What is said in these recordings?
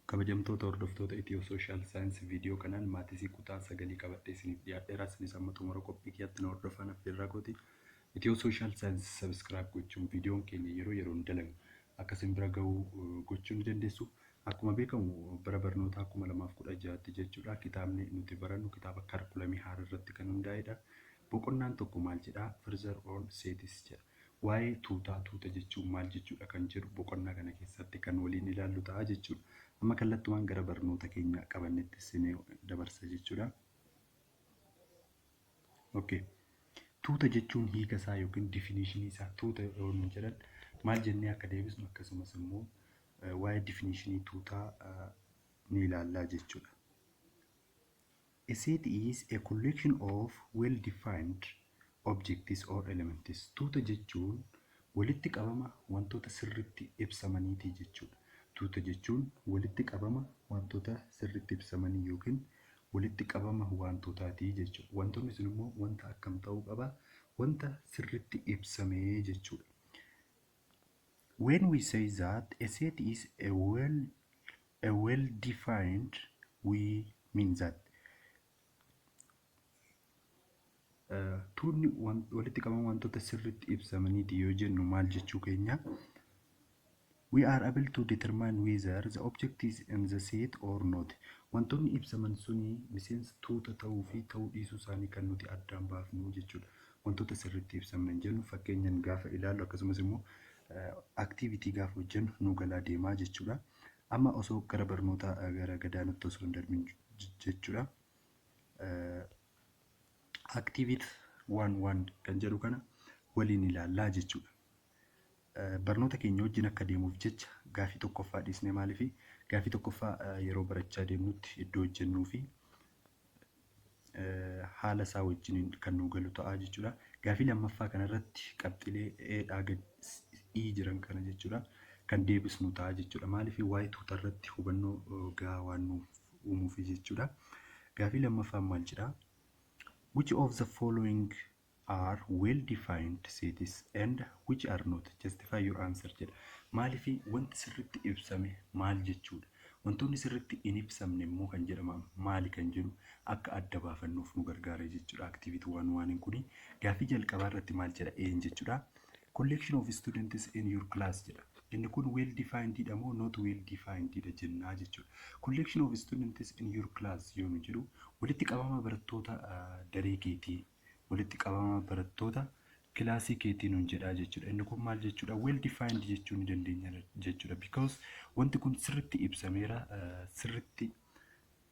Kabajamtoota hordoftoota Itiyoo Sooshaal Saayinsii viidiyoo kanaan maatii kutaa sagalii qabadhee isiniif dhiyaadheera. Isinis amma xumura qophii kiyyaatti na hordofan affeerraa kooti. Itiyoo Sooshaal Saayinsii sabiskiraayib gochuun viidiyoon keenya yeroo dalagu akka isin bira ga'u gochuu ni dandeessu. Akkuma beekamu bara barnootaa 2016 jechuudha. Kitaabni nuti barannu kitaaba kariikulamii haaraa irratti kan hundaa'edha. Boqonnaan tokko maal jedhaa? Further on seetis jedha. Waa'ee tuuta jechuun maal jechuudha kan jedhu boqonnaa kana keessatti kan waliin ilaallu ta'a jechuudha. Amma kallattumaan gara barnoota keenya qabannetti isinii dabarsa jechuudha. Okay. Tuuta jechuun hiika isaa yookiin definiishinii isaa tuuta yoo jedhan maal jennee akka deebisnu akkasumas immoo waa'ee definiishinii tuutaa ni ilaallaa jechuudha. A set is a collection of well-defined objects or elements. Tuuta jechuun walitti qabama wantoota sirriitti ibsamaniiti jechuudha. Tuuta jechuun walitti qabama wantoota sirriitti ibsamanii yookiin walitti qabama wantootaati jechuudha. Wantoonni sun immoo wanta akkam ta'uu qaba? Wanta sirriitti ibsamee jechuudha. When we say that a set is a well-defined, we mean that tuunni walitti qabama wantoota sirriitti ibsamaniiti yoo jennu maal jechuu keenya? We are able to determine whether the object is in the set or not. Wantoonni ibsaman suni miseensa tuuta ta'uu fi ta'uu dhiisuu isaanii kan nuti addaan baafnu jechuudha. Wantoota sirriitti ibsaman jennu fakkeenyaan gaafa ilaallu akkasumas immoo activity gaafa hojjennu nu galaa deemaa jechuudha. Amma osoo gara barnoota gara gadaanaatti osoo hin darbin jechuudha. Activity 1 kan jedhu kana waliin ilaallaa jechuudha. Barnoota keenya wajjin akka deemuuf jecha gaafii tokkoffaa dhiisnee maaliifi gaafii tokkoffaa yeroo barachaa deemnutti iddoo hojjennuu fi haala isaa wajjin kan nu galu ta'a jechuudha. Gaafii lammaffaa kanarratti qabxilee eedhaa gad jiran kana jechuudha kan deebisnu ta'a jechuudha. Maaliifi waa'ee tuuta irratti hubannoo gahaa waan nuuf uumuuf jechuudha. Gaafii lammaffaan maal jedhaa? Which of the following are well-defined sets and which are not? Justify your answer jedha. Maaliifi wanti sirriitti ibsame maal jechuudha? Wantoonni sirriitti hin ibsamne immoo kan jedhaman maali kan jedhu akka adda baafannuuf nu gargaara jechuudha. Activity 1 kuni gaafii jalqabaa irratti maal jedha? Een jechuudha. Collection of students in your class jedha. Inni kun well-defined dha moo not well-defined dha jennaa jechuudha. Collection of students in your class yoo nu jedhu walitti qabama barattoota daree keetii walitti qabama barattoota kilaasii keetii nuun jedhaa jechuudha. Inni kun maal jechuudha? Well-defined jechuu ni dandeenya jechuudha. Because wanti kun sirriitti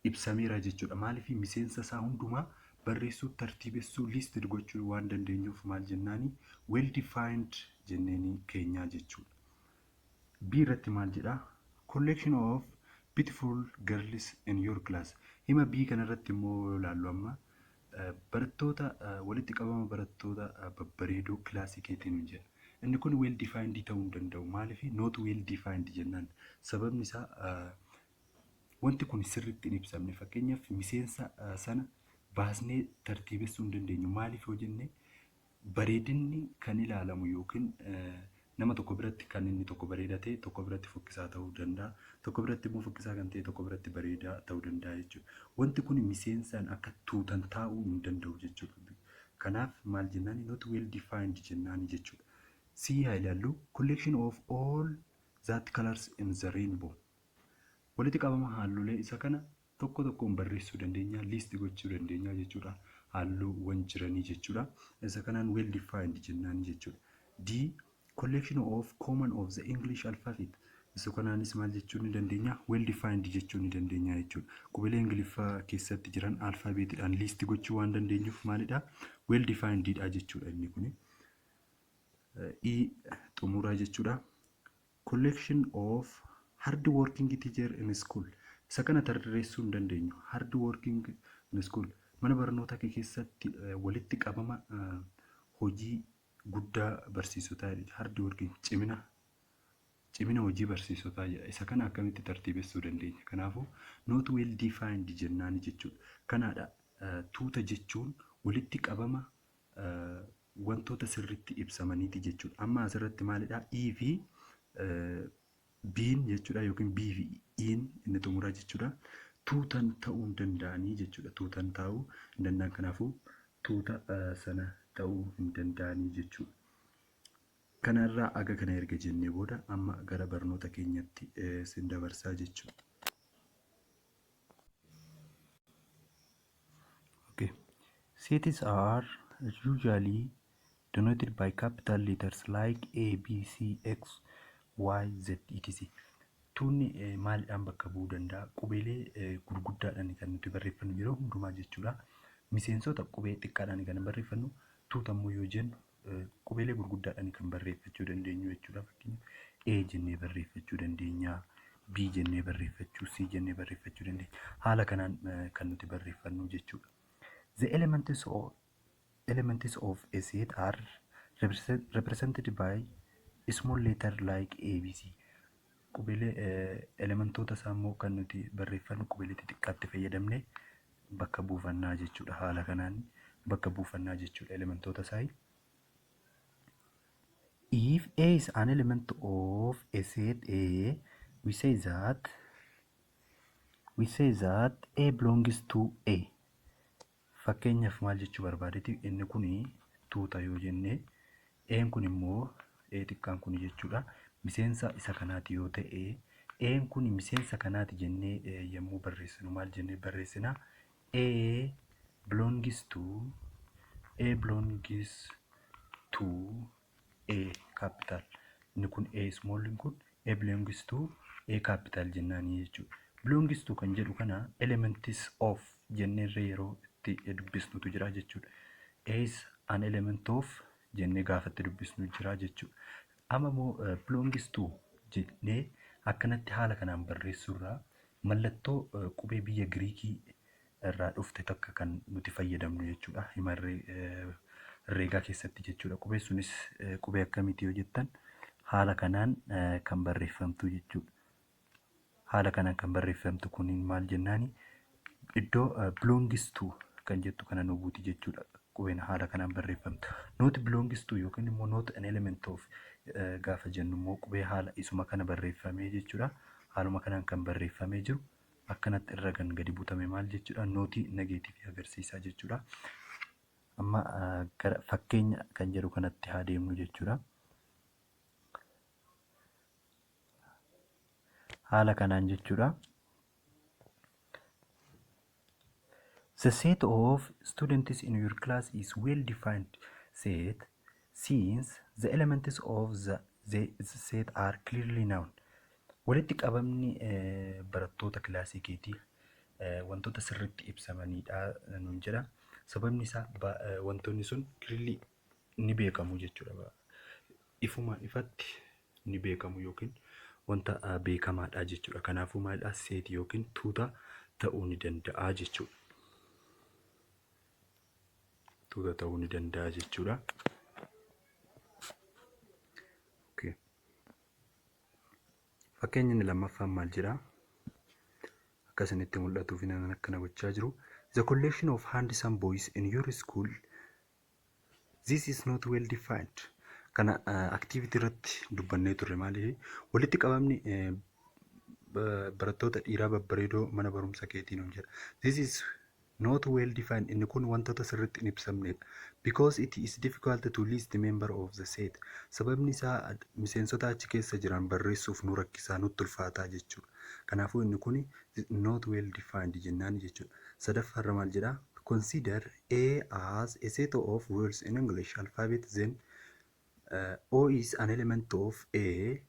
ibsameera jechuudha. Maaliifi miseensa isaa hundumaa barreessuu tartiibessuu listed gochuu waan dandeenyuuf maal jennaani? Well-defined jenneeni keenyaa jechuudha. B irratti maal jedhaa? Collection of beautiful girls in your class. Hima B kanarratti immoo ilaallu amma barattoota walitti qabama barattoota babbareedoo kilaasii keetii nuun jedha. Inni kun well-defined ta'uu hin danda'u. Maaliifi not well-defined jennaan? Sababni isaa wanti kun sirriitti hin ibsamne. Fakkeenyaaf miseensa sana baasnee tartiibessuu hin dandeenyu. Maaliif yoo jenne bareedinni kan ilaalamu yookiin nama tokko biratti kan inni tokko bareedaa ta'e tokko biratti fokkisaa ta'uu danda'a. Tokko biratti immoo fokkisaa kan ta'e tokko biratti bareedaa ta'uu danda'a jechuudha. Wanti kun miseensaan akka tuutan taa'uu hin danda'u jechuudha. Kanaaf maal jennaani? Not well-defined jennaani jechuudha. C haa ilaallu. Collection of all that colors in the rainbow. Walitti qabama halluulee isa kana tokko tokkoon barreessuu dandeenya, list gochuu dandeenya jechuudha. Halluuwwan jiranii jechuudha. Isa kanaan well-defined jennaani jechuudha. D collection of common of the English alphabet. Isa kanaanis maal jechuu ni dandeenya? Well-defined jechuu ni dandeenya jechuudha. Qubelee Ingiliffaa keessatti jiran alfaabeetiidhaan list gochuu waan dandeenyuuf maalidha? Well-defined dha jechuudha inni kuni. E xumuraa jechuudha. Collection of hard working teacher in school. Isa kana tarreessuu hin dandeenyu. Hard working in school. Mana barnootaa keessatti walitti qabama hojii guddaa barsiisotaa hard working cimina hojii barsiisotaa jedha. Isa kana akkamitti tartiibessuu dandeenya? Kanaafuu not well-defined jennaani jechuudha. Kanaadha tuuta jechuun walitti qabama wantoota sirriitti ibsamaniiti jechuudha. Amma asirratti maalidha? E fi B'n jechuudha yookiin B fi E'n inni xumuraa jechuudha. Tuutan ta'uu hin danda'anii jechuudha. Tuutan ta'uu hin danda'an, kanaafuu tuuta sana ta'uu hin danda'anii jechuudha. Kanarraa aga kana erga jennee booda amma gara barnoota keenyatti sin dabarsaa jechuudha. Okay. Cities are usually denoted by capital letters like A, B, C, X, Y, Z, etc. Tuunni maalidhaan bakka bu'uu danda'a? Qubeelee gurguddaadhaan kan nuti barreeffannu yeroo hundumaa jechuudha. Miseensota qubee xiqqaadhaan kan barreeffannu, tuuta immoo yoo jennu qubeelee gurguddaadhaan kan barreeffachuu dandeenyu jechuudha. Fakkeenyaaf A jennee barreeffachuu dandeenya, B jennee barreeffachuu, C jennee barreeffachuu dandeenya. Haala kanaan kan nuti barreeffannu jechuudha. The elements of a set are represented by small letter like A, B, C. Qubeelee elementoota isaa immoo kan nuti barreeffannu qubeelee xixiqqaatti fayyadamnee bakka buufannaa jechuudha. Haala kanaan bakka buufannaa jechuudha elementoota isaa. If A is an element of a set A, we say that A belongs to A. Fakkeenyaaf maal jechuu barbaadeeti? Inni kun tuuta yoo jenne, E'n kun immoo E xiqqaan kun jechuudha. Miseensa isa kanaati yoo ta'e, E'n kun miseensa kanaati jennee yommuu barreessinu maal jennee barreessina? A belongs to A capital. Inni kun A small kun A belongs to A capital jennaanii jechuudha. Belongs to kan jedhu kana elements of jenneerra yeroo dubbisnutu jira jechuudha. A is an element of jennee gaafatti dubbisnu jira jechuudha. Amma immoo belongs to jennee akkanatti haala kanaan barreessurraa mallattoo qubee biyya Giriikii irraa dhufte takka kan nuti fayyadamnu jechuudha. Himarree herreegaa keessatti jechuudha. Qubee sunis qubee akkamiiti yoo jettan, haala kanaan kan barreeffamtu jechuudha. Haala kanaan kan barreeffamtu kuniin maal jennaani? Iddoo belongs to kan jettu kana nu buuti jechuudha. Qubeen haala kanaan barreeffamtu. Not belongs to yookiin immoo not an element of gaafa jennu immoo qubee haala isuma kana barreeffamee jechuudha. Haaluma kanaan kan barreeffamee jiru akkanatti irra kan gadi butame maal jechuudha? Nootii negeetiivii agarsiisaa jechuudha. Amma gara fakkeenya kan jedhu kanatti haa deemnu jechuudha. Haala kanaan jechuudha. The set of students in your class is well defined set since the elements of the set are clearly known. Walitti qabamni barattoota kilaasii keetii wantoota sirriitti ibsamanidha nuun jedha. Sababni isaa wantoonni sun clearly ni beekamu jechuudha. Ifumaan ifatti ni beekamu yookiin wanta beekamaadha jechuudha. Kanaafuu maalidha? Seet yookiin tuuta ta'uu ni danda'a jechuudha. Tuuta ta'uu ni danda'a jechuudha. Okay. Fakkeenyi inni lammaffaan maal jedha? Akkasinitti mul'atuuf nan akkana gochaa jiru. The collection of handsome boys in your school, this is not well defined. Kana activity irratti dubbannee turre maali? Walitti qabamni barattoota dhiiraa babbareedoo mana barumsa keetiin hojjeta. This is not well defined. Inni kun wantoota sirriitti hin ibsamnedha. Because it is difficult to list the member of the set. Sababni isaa miseensota achi keessa jiran barreessuuf nu rakkisaa, nutti ulfaataa jechuudha. Kanaafuu inni kun not well defined jennaan jechuudha. Sadaffaarra maal jedha? Consider A as a set of words in English alphabet, then O is an element of A,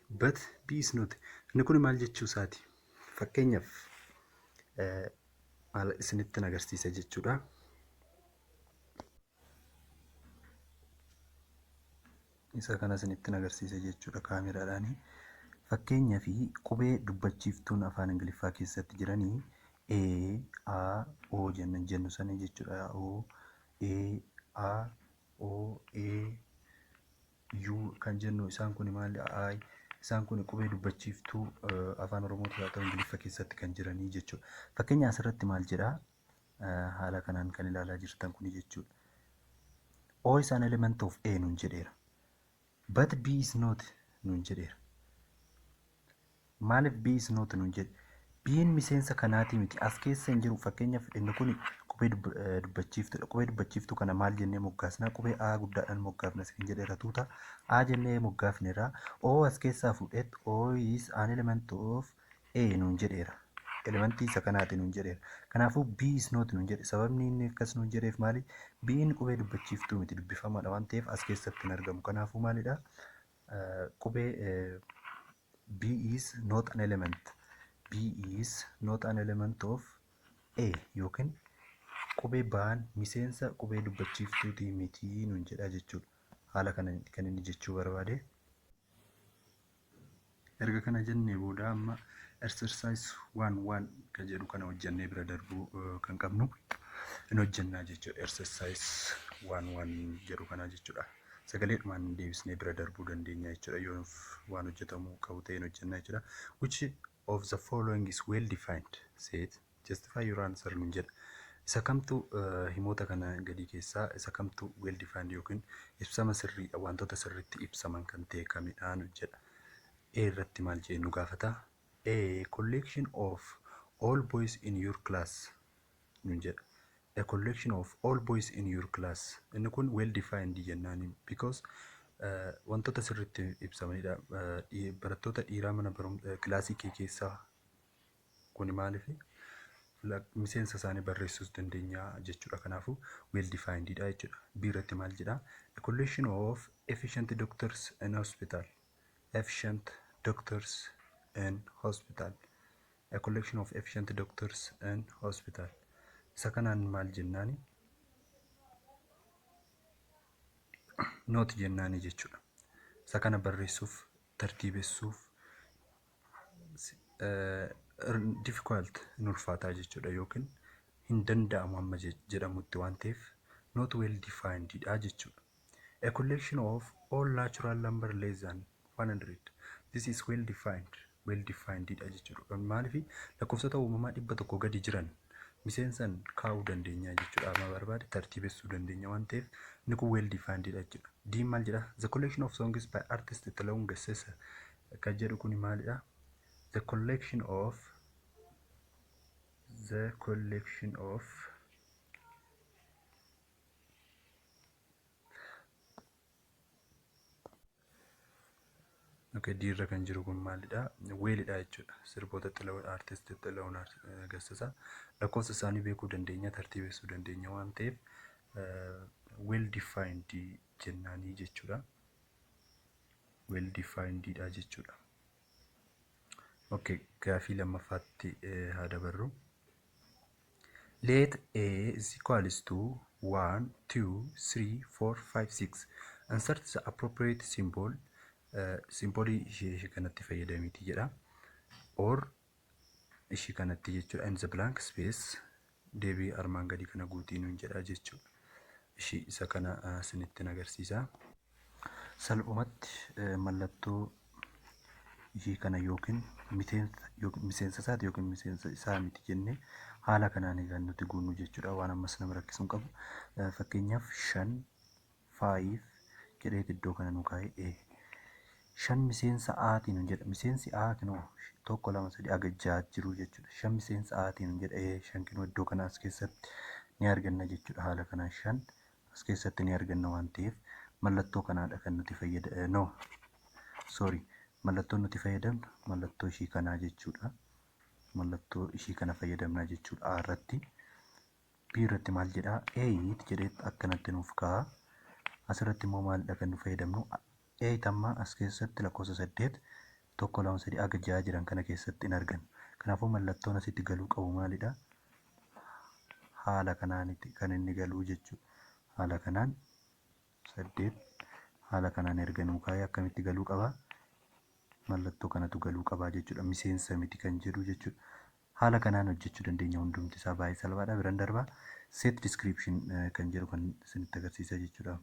but B is not. Inni kun maal jechuu isaati? Fakkeenyaaf maal isinitti agarsiisa jechuudha. Isa kana isinitti agarsiisa jechuudha kaameraadhaani. Fakkeenyaaf qubee dubbachiiftuun afaan Ingiliffaa keessatti jiranii A, O jennu sana jechuudha. O, A, O, U kan jennu isaan kun maali? I. Isaan kun qubee dubbachiiftuu afaan Oromootti haa ta'u Ingiliffa keessatti kan jiranii jechuudha. Fakkeenya asirratti maal jedhaa? haala kanaan kan ilaalaa jirtan kuni jechuudha. O is an element of A nuun jedheera. But B is not nuun jedheera. Maaliif B is not nuun jedhe? B'n miseensa kanaatii miti. As keessa hin jiru. Fakkeenyaaf inni kun qubee dubbachiiftuudha. Qubee dubbachiiftuu kana maal jennee moggaasnaa? Qubee A guddaadhaan moggaafna siin jedheera tuuta. A jennee moggaafneerra. O as keessaa fuudheet O is an element of A nuun jedheera. Elementii isa kanaati nuun jedheera. Kanaafuu B is not nuun jedhe. Sababni inni akkas nuun jedheef maali? B'n qubee dubbachiiftuu miti, dubbifamaadha waan ta'eef as keessatti hin argamu. Kanaafuu maalidha? Qubee B is not an element. B is not an element of A yookiin qubee ba'an miseensa qubee dubbachiiftuutii miti nuun jedha jechuudha. Haala kana kan inni jechuu barbaade. Erga kana jennee booda amma exercise 1 kan jedhu kana hojjannee bira darbuu kan qabnu hin hojjannaa jechuudha. Exercise 1 jedhu kana jechuudha. Sagaleedhumaan deebisnee bira darbuu dandeenya jechuudha. Yoo waan hojjetamuu qabu ta'e hin hojjannaa jechuudha. Which of the following is well defined? Said justify your answer nuun jedha. Isa kamtu himoota kana gadii keessaa isa kamtu well defined yookiin ibsama sirrii wantoota sirriitti ibsaman kan ta'e kamidha nuun jedha. A irratti maal jedhe nu gaafata? A collection of all boys in your class nuun jedha. A collection of all boys in your class. Inni kun well defined jennaan because wantoota sirriitti ibsamanidha. Barattoota dhiiraa mana barumsaa kilaasii kee keessaa kuni maaliif miseensa isaanii barreessuus dandeenya jechuudha. Kanaafuu well definedidha jechuudha. B irratti maal jedha? A collection of efficient doctors in hospital. Efficient doctors in hospital. A collection of efficient doctors in hospital. Isa kanaan maal jennaani? Not jennaani jechuudha. Isa kana barreessuuf tartiibessuuf difficult hin ulfaataa jechuudha yookiin hin danda'amu amma jedhamutti waan ta'eef not well definedidha jechuudha. A collection of all natural number less than 100. This is well defined. Well definedidha jechuudha. Maaliif lakkoofsota uumamaa 100 gadi jiran miseensan kaa'uu dandeenya jechuudha. Amma barbaade tartiibessuu dandeenya waan ta'eef inni kun well definedidha jechuudha. D maal jedha? The collection of songs by artist Tilahun Gassasa kan jedhu kun maalidha? The collection of okay, diirra kan jiru kun maalidha? Weelidha jechuudha. Sirboota Tilahun artist Tilahun Gassasa lakkoofsa isaanii beekuu dandeenya, tartiibessuu dandeenya waan ta'eef well defined jennaanii jechuudha. Well definedidha jechuudha. Okay, gaafii lammaffaatti haa dabarru. Let A is equals to 1, 2, 3, 4, 5, 6. Insert the appropriate symbol. Symbolii ishee kanatti fayyadamiti jedha. Or ishee kanatti jechuudha. In the blank space deebii armaan gadii kana guutii nuun jedha jechuudha. Ishee isa kana isinitti agarsiisa. Salphumatti mallattoo ishee kana yookiin miseensa isaati yookiin miseensa isaa miti jennee haala kanaan kan nuti guunnu jechuudha. Waan ammas nama rakkisuu hin qabu. Fakkeenyaaf 5, 5 jedhee iddoo kana nu kaa'ee 5 miseensa Aatiin jedha. Miseensi A kinoo 1, 2, 3 aga 6 jiru jechuudha. 5 miseensa Aatiin jedha. 5 kinoo iddoo kana as keessatti ni arganna jechuudha. Haala kanaan 5 as keessatti ni arganna waan ta'eef mallattoo kanaadha kan nuti fayyadamnu. Mallattoo nuti fayyadamnu mallattoo ishii kanaa jechuudha. Mallattoo ishii kana fayyadamna jechuudha. A irratti B irratti maal jedha? 8 jedhee akkanatti nuuf kaa'a. Asirratti immoo maalidha kan nu fayyadamnu? 8 amma as keessatti lakkoofsa 8 1, 2, 3 aga 6 jiran kana keessatti hin argannu. Kanaafuu mallattoon asitti galuu qabu maalidha? Haala kanaanitti kan inni galuu jechuudha. Haala kanaan 8 haala kanaan erga nuu kaa'ee akkamitti galuu qaba? Mallattoo kanatu galuu qaba jechuudha. Miseensa miti kan jedhu jechuudha. Haala kanaan hojjechuu dandeenya hundumti isaa baay'ee salphaadha. Biraan darbaa set description kan jedhu kan isinitti agarsiisa jechuudha.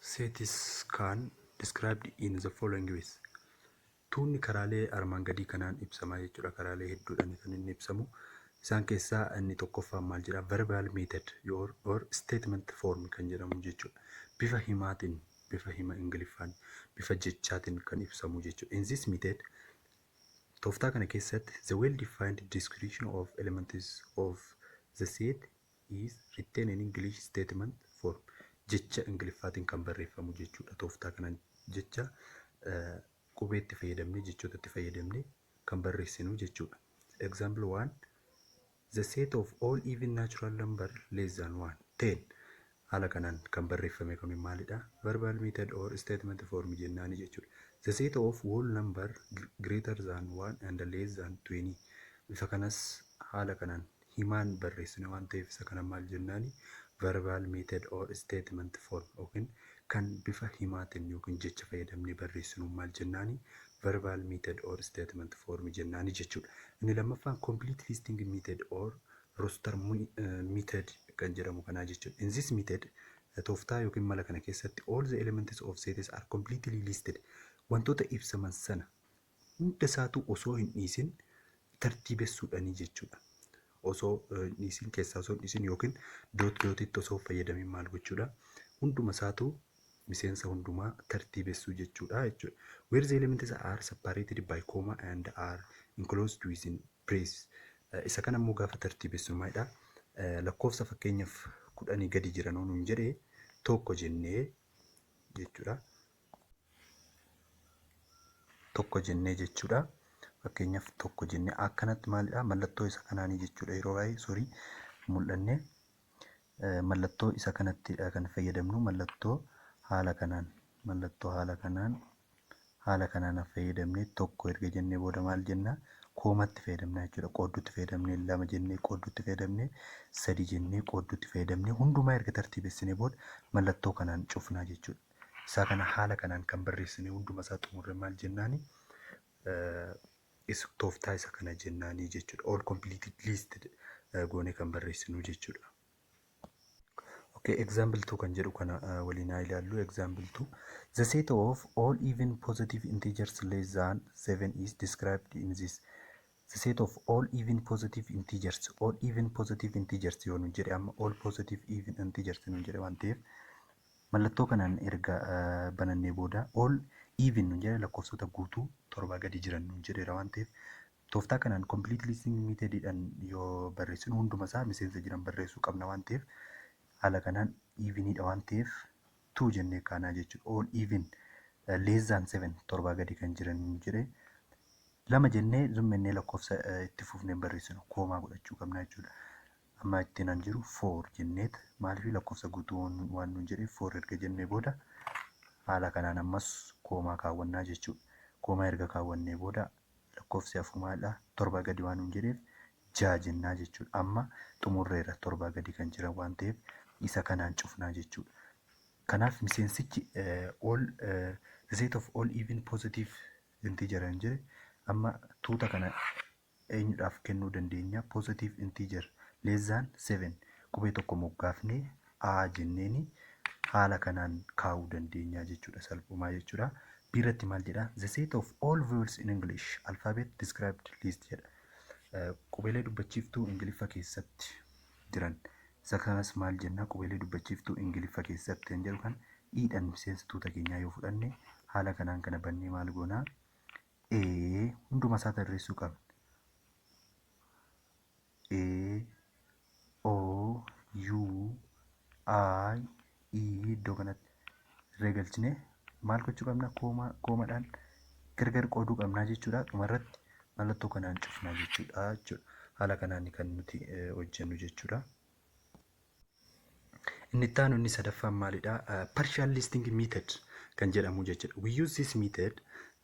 Set is can described in the following ways. Tuunni karaalee armaan gadii kanaan ibsama jechuudha. Karaalee hedduudhaan kan inni ibsamu. Isaan keessaa inni tokkoffaan maal jedha? Verbal method or statement form kan jedhamu jechuudha. Bifa himaatiin, bifa hima Ingiliffaan, bifa jechaatiin kan ibsamu jechuudha. In this method, tooftaa kana keessatti the well defined description of elements of the set is written in English statement form. Jecha Ingiliffaatiin kan barreeffamu jechuudha. Tooftaa kana jecha qubeetti fayyadamnee, jechootatti fayyadamnee kan barreessinu jechuudha. Example 1. The set of all even natural number less than 1, 10. Haala kanaan kan barreeffame kun maalidha? Verbal method or statement form jennaani jechuudha. The set of whole number greater than 1 and less than 20. Isa kanas haala kanaan himaan barreessine waan ta'eef isa kana maal jennaani? Verbal method or statement form yookiin kan bifa himaatiin yookiin jecha fayyadamnee barreessinu maal jennaani? Verbal method or statement form jennaani jechuudha. Inni lammaffaan complete listing method or roster method kan jedhamu kanaa jechuudha. In this method, tooftaa yookiin mala kana keessatti all the elements of sets are completely listed. Wantoota ibsaman sana hunda isaatu osoo hin dhiisin tartiibessuudhaani jechuudha. Osoo dhiisin keessaa osoo dhiisin yookiin dootitti osoo fayyadamin maal gochuudha? Hunduma isaatu miseensa hundumaa tartiibessuu jechuudha. Where the elements are separated by comma and are enclosed within brace. Isa kana immoo gaafa tartiibessu maalidha? Lakkoofsa fakkeenyaaf 10 gadi jiran nuun jedhee tokko jennee jechuudha. Tokko jennee jechuudha. Fakkeenyaaf tokko jennee akkanatti maalidha? Mallattoo isa kanaanii jechuudha. Yeroo baay'ee mul'anne mallattoo isa kanatti kan fayyadamnu mallattoo haala kanaan fayyadamnee tokko erga jennee booda maal jenna? Koomatti fayyadamna jechuudha. Qoodduutti fayyadamnee, lama jennee qoodduutti fayyadamnee, sadi jennee qoodduutti fayyadamnee hundumaa erga tartiibessinee booda mallattoo kanaan cufnaa jechuudha. Isaa kana haala kanaan kan barreessine hunduma isaa xumurre maal jennaani? Tooftaa isa kana jennaanii jechuudha. All completed listed goonee kan barreessinu jechuudha. Okay, example 2 kan jedhu kana waliin haa ilaallu. Example 2. The set of all even positive integers less than 7 is described in this. The set of all even positive integers yoo nu jedhe amma all positive even integers nu jedhe waan ta'eef mallattoo kanaan erga banannee booda all even nu jedhe lakkoofsota guutuu 7 gadi jiran nu jedheera waan ta'eef tooftaa kanaan complete listing methodidhaan yoo barreessinu hunduma isaa miseensa jiran barreessuu qabna waan ta'eef haala kanaan evenidha waan ta'eef 2 jennee kaanaa jechuudha. All even less than 7 7 gadi kan jiran nu jedhe lama jennee zummennee lakkoofsa itti fufnee barreessinu koomaa godhachuu qabna jechuudha. Amma ittiin an jiru 4 jenneet maaliif lakkoofsa guutuu waan nu jedhe 4 erga jennee booda haala kanaan ammas koomaa kaawwannaa jechuudha. Koomaa erga kaawwannee booda lakkoofsi hafu maalidha? 7 gadi waan nu jedheef 6 jennaa jechuudha. Amma xumurreera 7 gadi kan jiran waan ta'eef isa kanaan cufnaa jechuudha. Kanaaf miseensichi the set of all even positive integer hin jedhe amma tuuta kana eenyudhaaf kennuu dandeenya? Positive integer less than 7 qubee tokko moggaafnee a jenneeni haala kanaan kaa'uu dandeenya jechuudha. Salphumaa jechuudha. Biirratti maal jedha? The set of all vowels in English alphabet described list jedha. Qubeelee dubbachiiftuu Ingiliffa keessatti jiran. Isa kanas maal jenna? Qubeelee dubbachiiftuu Ingiliffa keessatti kan jedhu kan dhiidhaan miseensa tuuta keenyaa yoo fudhanne haala kanaan kana bannee maal goonaa? Hunduma isaa tarreessuu qabna. A, O, U, I, E iddoo kanatti irra galchine maal gochuu qabna? Koomadhaan gargar qooduu qabnaa jechuudha. Dhumarratti mallattoo kanaan cufnaa jechuudha. Haala kanaan kan nuti hojjennu jechuudha. Inni itti aanu inni sadaffaan maalidha? Partial listing method kan jedhamu jechuudha. We use this method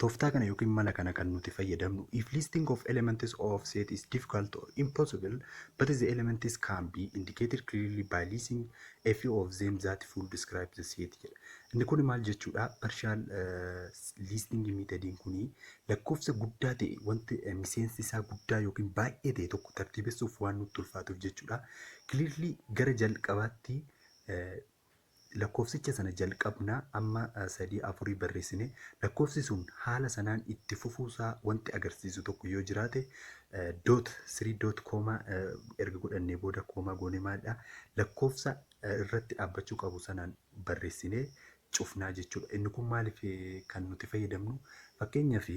tooftaa kana yookiin mala kana kan nuti fayyadamnu if listing of elements of set is difficult or impossible but the elements can be indicated clearly by listing a few of them that full describe the set jedha. Inni kun maal jechuudha? Partial listing methodiin kuni lakkoofsa guddaa ta'e wanti miseensi isaa guddaa yookiin baay'ee ta'e tokko tartiibessuuf waan nutti ulfaatuuf jechuudha. Clearly gara jalqabaatti lakkoofsicha sana jalqabnaa amma 3 4 barreessine lakkoofsi sun haala sanaan itti fufuusaa wanti agarsiisu tokko yoo jiraate doot 3 doot koomaa erga godhannee booda koomaa goone maalidha lakkoofsa irratti dhaabbachuu qabu sanaan barreessinee cufnaa jechuudha. Inni kun maaliif kan nuti fayyadamnu fakkeenyaaf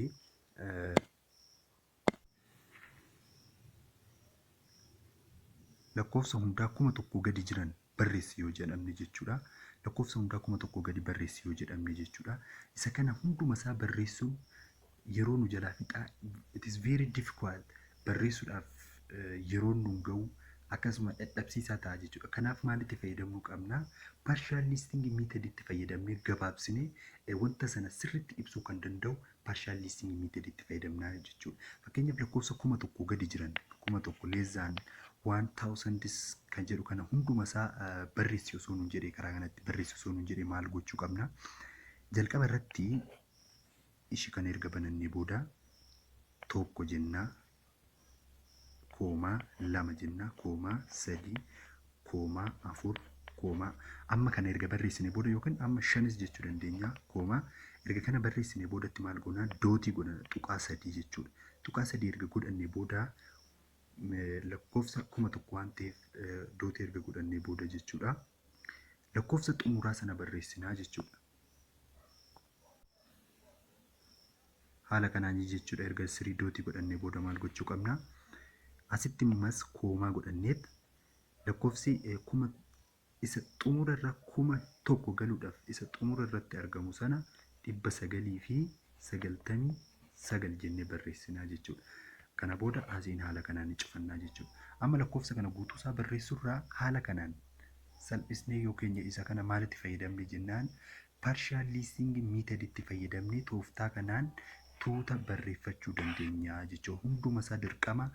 lakkoofsa hundaa 1000 gadi jiran barreessi yoo jedhamne jechuudha. Lakkoofsa hundaa 1000 gadi barreessi yoo jedhamne jechuudha. Isa kana hunduma isaa barreessuun yeroo nu jalaa fixaa it is very difficult barreessuudhaaf yeroo nu ga'u akkasuma dadhabsiisaa ta'a jechuudha. Kanaaf maalitti fayyadamuu qabna? Partial listing method itti fayyadamnee gabaabsinee wanta sana sirriitti ibsuu kan danda'u partial listing method itti fayyadamnaa jechuudha. Fakkeenyaaf lakkoofsa 1000 gadi jiran 1000 less than 1000 kan jedhu kana hunduma isaa barreessi osoo nuun jedhee karaa kanatti barreessi osoo nuun jedhee maal gochuu qabna? Jalqaba irratti ishii kana erga banannee booda tokko jennaa koomaa 2 jennaa koomaa 3 koomaa 4 koomaa amma kana erga barreessine booda yookiin amma 5 jechuu dandeenya koomaa erga kana barreessine boodatti maal goonaa dootii godhana tuqaa 3 jechuudha. Tuqaa 3 erga godhannee booda lakkoofsa 1000 waan ta'eef dootii erga godhannee booda jechuudha. Lakkoofsa xumuraa sana barreessinaa jechuudha. Haala kanaan jechuudha erga 3 dootii godhannee booda maal gochuu qabna? Asitti immas koomaa godhanneet lakkoofsi 1000 isa xumura irra 1000 galuudhaaf isa xumura irratti argamu sana 999 jennee barreessinaa jechuudha. Kana booda asiin haala kanaan cufannaa jechuudha. Amma lakkoofsa kana guutuusaa barreessuurraa haala kanaan salphisnee yoo keenya isa kana maalitti fayyadamne jennaan partial listing method itti fayyadamnee tooftaa kanaan tuuta barreeffachuu dandeenya jechuudha. Hunduma isaa dirqama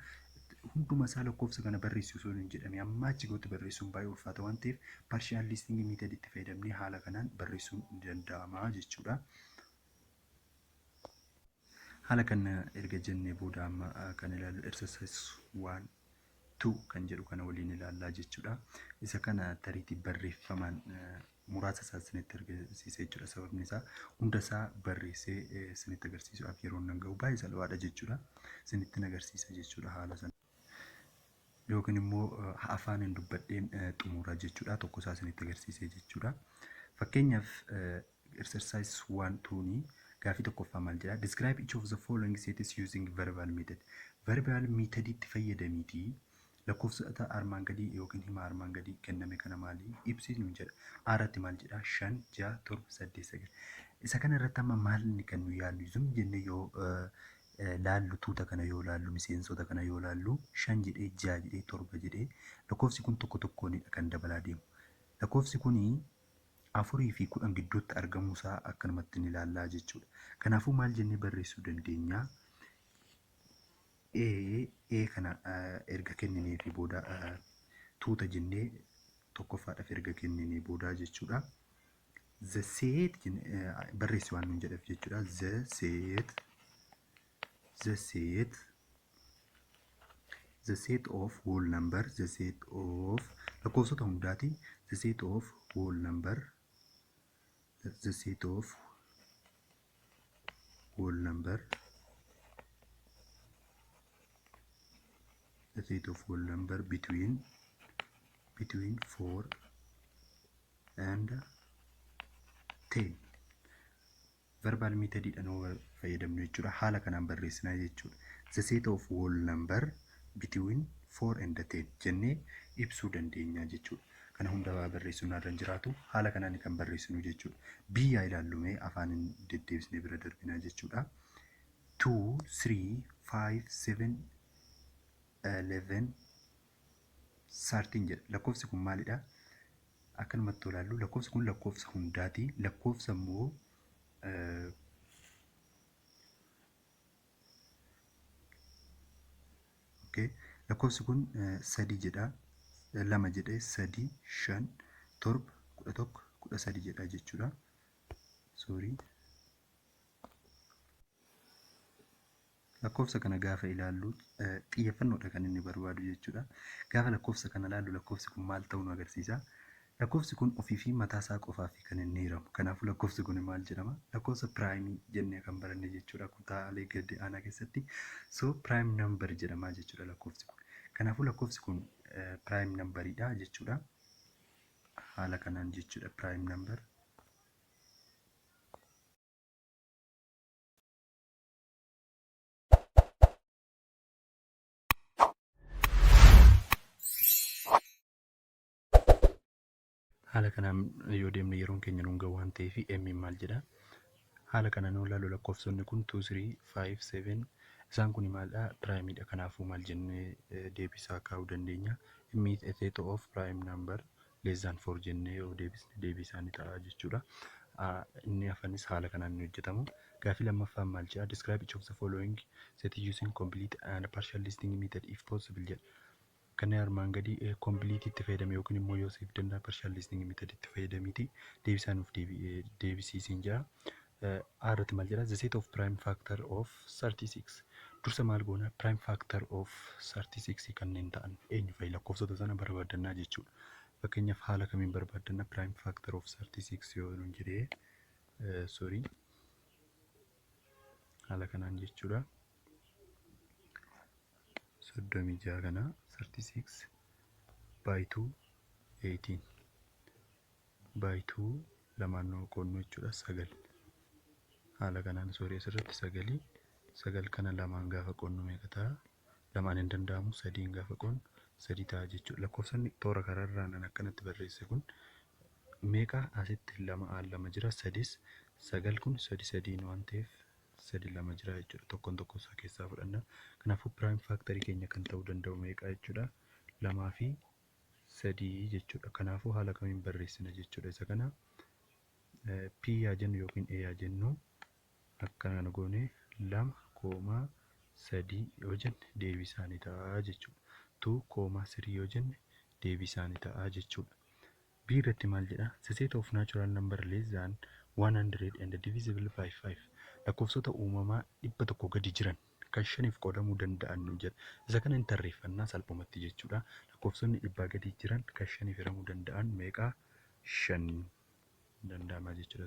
hunduma isaa lakkoofsa kana barreessuu osoo hin jedhamne amma achi gootti barreessuun baay'ee ulfaata waan ta'eef partial listing method itti fayyadamnee haala kanaan barreessuun ni danda'ama jechuudha. Haala kana erga jennee booda amma kan ilaallu exercise 1 2 kan jedhu kana waliin ilaallaa jechuudha. Isa kana tariitii barreeffamaan muraasa isaa isinitti agarsiisee jechuudha. Sababni isaa hunda isaa barreessee isinitti agarsiisuudhaaf yeroo nan ga'u baay'ee salphaadha jechuudha. Isinitti agarsiisa jechuudha haala sana. Yookiin immoo afaan dubbadheen xumuraa jechuudha. Tokko isaa isinitti agarsiisee jechuudha. Fakkeenyaaf exercise 1 2 gaafii tokkoffaa maal jedha? Describe each of the following states using verbal method. Verbal method itti fayyadamiitii lakkoofsota armaan gadii yookiin hima armaan gadii kenname kana maalii ibsiisnu jedha. Irratti maal jedha? 5 6 7 8 9. Isa kana irratti amma maal inni kan nu yaallu zum jennee yoo laallu tuuta kana yoo laallu miseensota kana yoo laallu 5 jedhee 6 jedhee 7 jedhee lakkoofsi kun tokko tokkoonidha kan dabalaa deemu. Lakkoofsi kunii 4 fi 10 gidduutti argamuusaa akkanumatti ni ilaallaa jechuudha. Kanaafuu maal jennee barreessuu dandeenya? Kana erga kenninee fi booda tuuta jennee tokkoffaadhaaf erga kenninee booda jechuudha. The set barreessi waan nuun jedhaf jechuudha. The set of whole number, the set of lakkoofsota hundaati. The set of whole number, the set of whole number, the set of whole number between 4 and 10. Verbal method dhaan fayyadamnu jechuudha. Haala kanaan barreessinaa jechuudha. The set of whole number between 4 and 10 jennee ibsuu dandeenya jechuudha. Kana hunda barreessuun irra jiraatu haala kanaan kan barreessinu jechuudha. Biyyaa ilaallume afaan deddeebisnee bira darbinaa jechuudha. 2 3 5 7 11 13 jedha. Lakkoofsi kun maalidha? Akkanumatti ilaallu lakkoofsi kun lakkoofsa hundaati. Lakkoofsa immoo lakkoofsi kun 3 jedha. 2 jedhee 3 5 7 11 13 jedha jechuudha. Sorry. Lakkoofsa kana gaafa ilaallu xiyyeeffannoodha kan inni barbaadu jechuudha. Gaafa lakkoofsa kana ilaallu lakkoofsi kun maal ta'uu nu agarsiisa? Lakkoofsi kun ofii fi mataa isaa qofaa fi kan inni hiramu. Kanaafuu lakkoofsi kun maal jedhama? Lakkoofsa piraayimii jennee kan baranne jechuudha kutaalee gadi aanaa keessatti. So piraayim nambar jedhama jechuudha lakkoofsi kun. Kanaafuu lakkoofsi kun piraayim nambariidha jechuudha. Haala kanaan jechuudha piraayim nambar. Haala kanaan yoo deemne yeroon keenya nuun gahu waan ta'eef M maal jedha? Haala kanaan yoo ilaallu lakkoofsonni kun 2, 3, 5, 7 isaan kun maalidha? Piraayimiidha. Kanaafuu maal jennee deebisaa kaa'uu dandeenya? M is a set of prime number less than 4 jennee yoo deebisne deebisaa ni ta'a jechuudha. Inni hafanis haala kanaan ni hojjetamu. Gaaffii lammaffaan maal jedha? Describe each of the following set using complete and partial listing method if possible jedha. Kan armaan gadii complete itti fayyadame yookiin immoo yoo siif danda'a partial listing method itti fayyadamiti deebisaa nuuf deebisiisiin jira. Irratti maal jedha? The set of prime factor of 36. Dursa maal goona? Prime factor of 36 kanneen ta'an eenyu fa'i? Lakkoofsota sana barbaadannaa jechuudha. Fakkeenyaaf haala kamiin barbaaddanna prime factor of 36 yoo nuun jedhee haala kanaan jechuudha. 36 kana 36 by 2 18 by 2 lamaan qoonnoo jechuudha 9. Haala kanaan asirratti 9 kana lamaan gaafa qoonnoo meeqa ta'a? Lamaan hin danda'amu 3 gaafa qoonnoo 3 ta'a jechuudha. Lakkoofsonni toora karaarraan akkanatti barreesse kun meeqa? Asitti 2 jira 3 9 kun 3 waan ta'eef 3 jira jechuudha. Tokko isaa keessaa fudhanna. Kanaafuu prime factory keenya kan ta'uu danda'u meeqa jechuudha? 2 fi 3 jechuudha. Kanaafuu haala kamiin barreessina jechuudha. Isa kana P yaa jennu yookiin A yaa jennu akkana goone 2,3 yoo jenne deebisaa ni ta'a jechuudha. 2,3 yoo jenne deebisaa ni ta'a jechuudha. B irratti maal jedha? The set of natural number less than 100 and divisible by 5. Lakkoofsota uumamaa 100 gadi jiran kan 5f qoodamuu danda'an nu jedha. Isa kana hin tarreeffannaa salphumatti jechuudha. Lakkoofsonni 100 gadi jiran kan 5f hiramuu danda'an meeqa? 5 danda'ama jechuudha.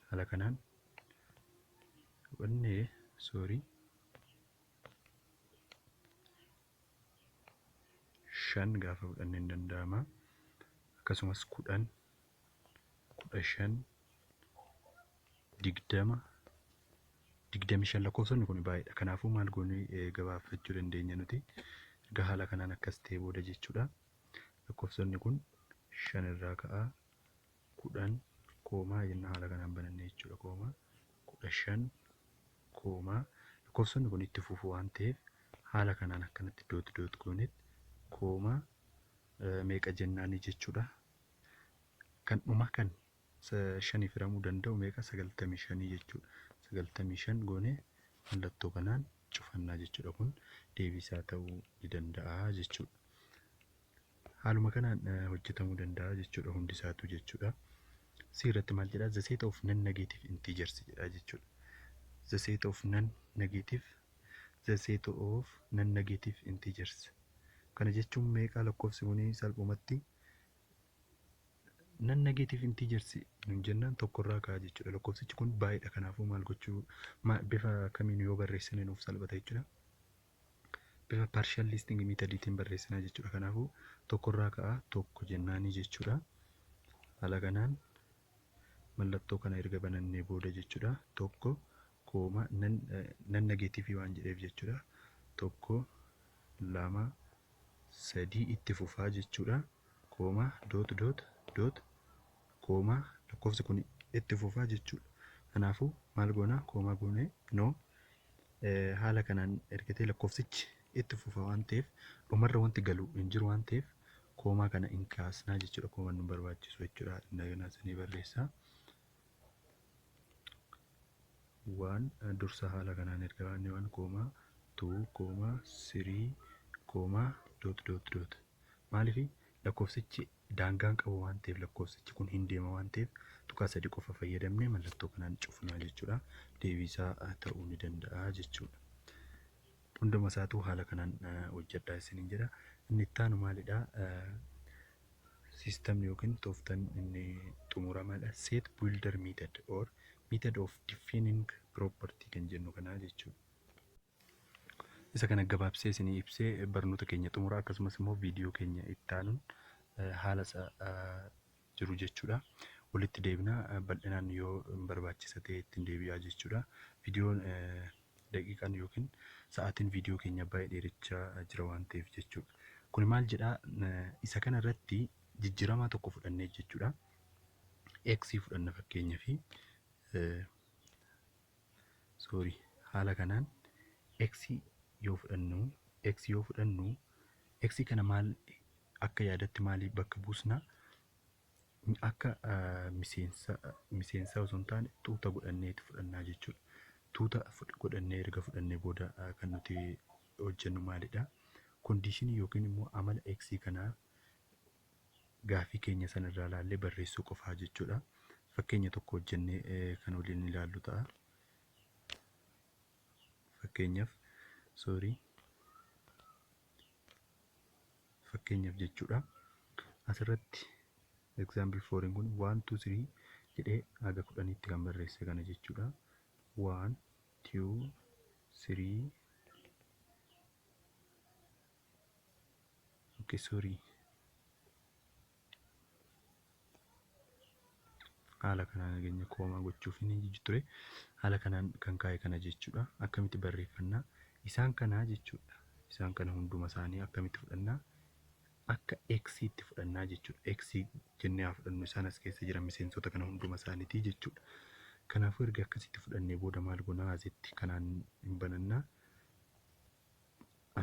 Haala kanaan wannee 5 gaafa fudhanne hin danda'ama. Akkasumas 10, 15, 20, 25 lakkoofsonni kun baay'eedha. Kanaafuu maal goonee gabaafachuu dandeenya nuti? Egaa haala kanaan akkas ta'e booda jechuudha. Lakkoofsonni kun 5 irraa ka'aa 10 koomaa jenna haala kanaan banannee jechuudha. Koomaa 15 koomaa lakkoofsonni kun itti fufuu waan ta'eef haala kanaan akkanatti doot goonetti koomaa meeqa jennaani jechuudha. Kan dhuma kan 5f hiramuu danda'u meeqa? 95 jechuudha. 95 goonee mallattoo kanaan cufannaa jechuudha. Kun deebisaa ta'uu ni danda'a jechuudha. Haaluma kanaan hojjetamuu danda'a jechuudha hundisaatu jechuudha. C irratti maal jedha? The set of non-negative integers jedha jechuudha. The set of non-negative integers. Kana jechuun meeqa lakkoofsi kun salphumatti non-negative integers nun jennaan tokkorraa ka'a jechuudha. Lakkoofsichi kun baay'eedha. Kanaafuu maal gochuu bifa kamiin yoo barreessine nuuf salphata jechuudha. Bifa partial listing methodtiin barreessinaa jechuudha. Kanaafuu tokkorraa ka'a tokko jennaanii jechuudha. Haala kanaan mallattoo kana erga banannee booda jechuudha. Tokko kooma non-negative waan jedheef jechuudha. Tokko 2 3 itti fufaa jechuudha. Kooma doot kooma lakkoofsi kun itti fufaa jechuudha. Kanaafuu maal goona? Kooma goone haala kanaan ergatee lakkoofsichi itti fufa waan ta'eef dhumarra wanti galu hin jiru waan ta'eef koomaa kana hin kaasnaa jechuudha. Koomaan nu barbaachisu jechuudha. Indagana sanii barreessaa. Waan dursa haala kanaan erga baanne waan koomaa 2 koomaa 3 koomaa doot maaliif lakkoofsichi daangaan qabu waan ta'eef lakkoofsichi kun hin deema waan ta'eef tuqaa 3 qofa fayyadamnee mallattoo kanaan cufnaa jechuudha. Deebisaa ta'uu ni danda'a jechuudha. Hunduma isaatu haala kanaan hojjedhaa isiniin jedha. Inni itti aanu maalidha? system yookiin tooftaan inni xumuramaadha. Set builder method or method of defining property kan jennu kanaa jechuudha. Isa kana gabaabsee isinii ibsee barnoota keenya xumura akkasumas immoo viidiyoo keenya itti aanuun haala jiru jechuudha. Walitti deebinaa bal'inaan yoo barbaachisa ta'e ittiin deebi'aa jechuudha. Viidiyoon daqiiqaan yookiin sa'aatiin viidiyoo keenya baay'ee dheerachaa jira waan ta'eef jechuudha. Kun maal jedhaa isa kana irratti jijjiiramaa tokko fudhannee jechuudha. X fudhanna fakkeenyaa fi haala kanaan X yoo fudhannu X kana maal akka yaadatti maalii bakka buusna? Akka miseensa osoo hin taane tuuta godhanneeti fudhannaa jechuudha. Tuuta godhannee erga fudhannee booda kan nuti hojjennu maalidha? Kondiishinii yookiin immoo amala X kanaa gaafii keenya sanarraa ilaallee barreessuu qofaa jechuudha. Fakkeenya tokko hojjennee kan waliin ilaallu ta'a. Fakkeenyaaf jechuudha. Asirratti example 4 kun 1 2 3 jedhee haga 10tti kan barreesse kana jechuudha. 1 2 3 haala kanaan nageenya koomaa gochuuf ni ture. Haala kanaan kan kaa'e kana jechuudha. Akkamitti barreeffannaa? Isaan kana jechuudha. Isaan kana hunduma isaanii akkamitti fudhannaa? Akka X itti fudhannaa jechuudha. X jennee haa fudhannu, isaan as keessa jiran miseensota kana hunduma isaaniitii jechuudha. Kanaafuu erga akkasitti fudhannee booda maal goonaa? Asitti kanaan hin banannaa.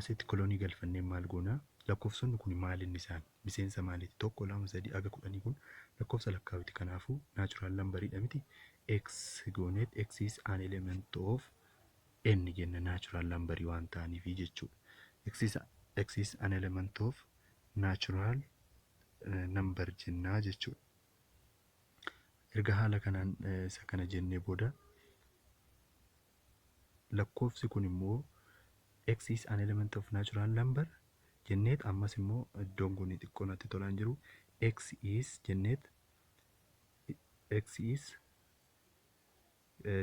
Asitti koloonii galfannee maal goonaa? Lakkoofsonni kun maal inni isaan? Miseensa maaliiti? 1 2 3 haga 10 kun lakkoofsa lakkaawiti. Kanaafuu naachuraal lambarii miti. X gooneet X is an element of n jenna naachuraal lambarii waan ta'aniif jechuudha. X is an element of natural number jennaa jechuudha. Erga haala kanaan isa kana jennee booda lakkoofsi kun immoo X is an element of natural number jenneet ammas immoo iddoon kun xiqqoo natti tolaan jiru X is jenneet X is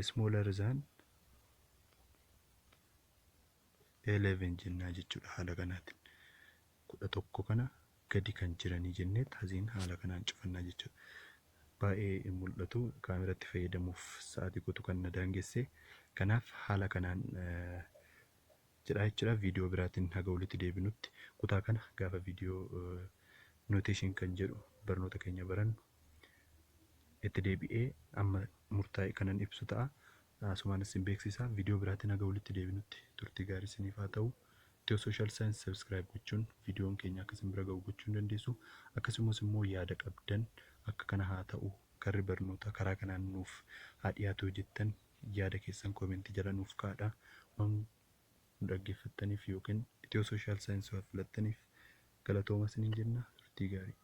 smaller than 11 jennaa jechuudha. Haala kanaatiin 11 kana gadi kan jiranii jenneet haziin haala kanaan cufannaa jechuudha. Baay'ee mul'atu kaameratti fayyadamuuf sa'aatii guutuu kan na daangesse. Kanaaf haala kanaan jedhaa jechuudha. Viidiyoo biraatiin haga walitti deebinutti kutaa kana gaafa viidiyoo noteeshin kan jedhu barnoota keenya barannu itti deebi'ee amma murtaa'e kanan ibsu ta'a. Asumaanis isin beeksisaa. Viidiyoo biraatiin haga walitti deebinutti turtii gaarii isiniif haa ta'u. Itiyoo sooshaal saayinsii sabskiraayib gochuun viidiyoon keenya akka isin bira ga'u gochuu ni dandeessu. Akkasumas immoo yaada qabdan akka kana haa ta'u karri barnoota karaa kanaan nuuf haa dhiyaatu jettan yaada keessan koomentii jala nuuf kaa'aa. Waan nu dhaggeeffattaniif yookiin Itiyoo sooshaal saayinsii filattaniif galatooma isiniin jenna. Turtii gaarii.